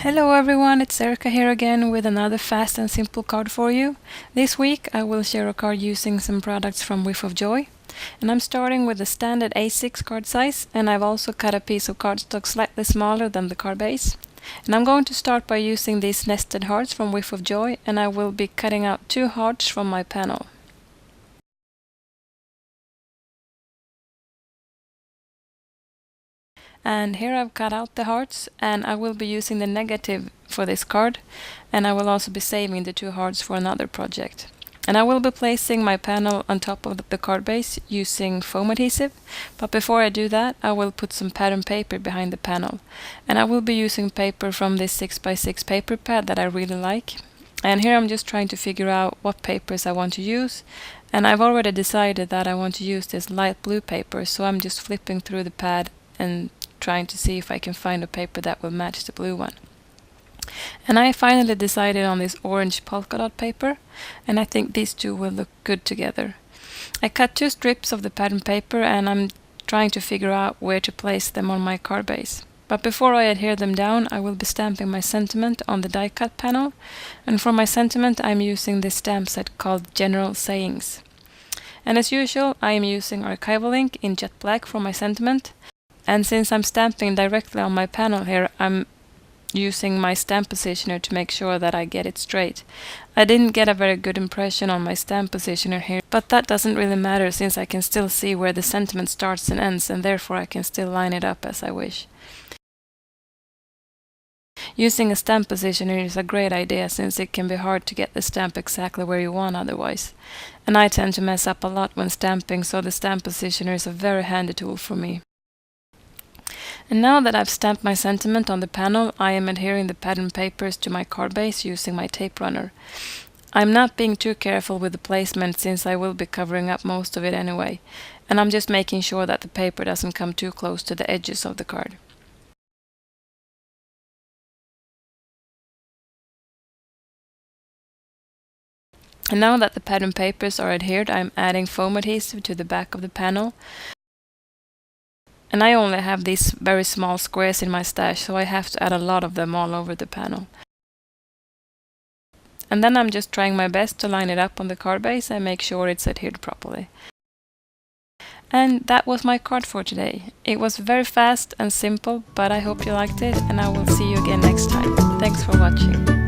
Hello everyone, it's Erica here again with another fast and simple card for you. This week I will share a card using some products from Whiff of Joy. And I'm starting with the standard A6 card size, and I've also cut a piece of cardstock slightly smaller than the card base. And I'm going to start by using these nested hearts from Whiff of Joy, and I will be cutting out 2 hearts from my panel. And here I've cut out the hearts, and I will be using the negative for this card, and I will also be saving the 2 hearts for another project. And I will be placing my panel on top of the card base using foam adhesive, but before I do that I will put some pattern paper behind the panel. And I will be using paper from this 6x6 paper pad that I really like. And here I'm just trying to figure out what papers I want to use, and I've already decided that I want to use this light blue paper, so I'm just flipping through the pad and trying to see if I can find a paper that will match the blue one. And I finally decided on this orange polka dot paper, and I think these two will look good together. I cut 2 strips of the pattern paper, and I'm trying to figure out where to place them on my card base. But before I adhere them down, I will be stamping my sentiment on the die cut panel, and for my sentiment I'm using this stamp set called General Sayings. And as usual I am using archival ink in jet black for my sentiment. And since I'm stamping directly on my panel here, I'm using my stamp positioner to make sure that I get it straight. I didn't get a very good impression on my stamp positioner here, but that doesn't really matter since I can still see where the sentiment starts and ends, and therefore I can still line it up as I wish. Using a stamp positioner is a great idea since it can be hard to get the stamp exactly where you want otherwise. And I tend to mess up a lot when stamping, so the stamp positioner is a very handy tool for me. And now that I've stamped my sentiment on the panel, I am adhering the pattern papers to my card base using my tape runner. I'm not being too careful with the placement since I will be covering up most of it anyway, and I'm just making sure that the paper doesn't come too close to the edges of the card. And now that the pattern papers are adhered, I'm adding foam adhesive to the back of the panel. And I only have these very small squares in my stash, so I have to add a lot of them all over the panel. And then I'm just trying my best to line it up on the card base and make sure it's adhered properly. And that was my card for today. It was very fast and simple, but I hope you liked it, and I will see you again next time. Thanks for watching.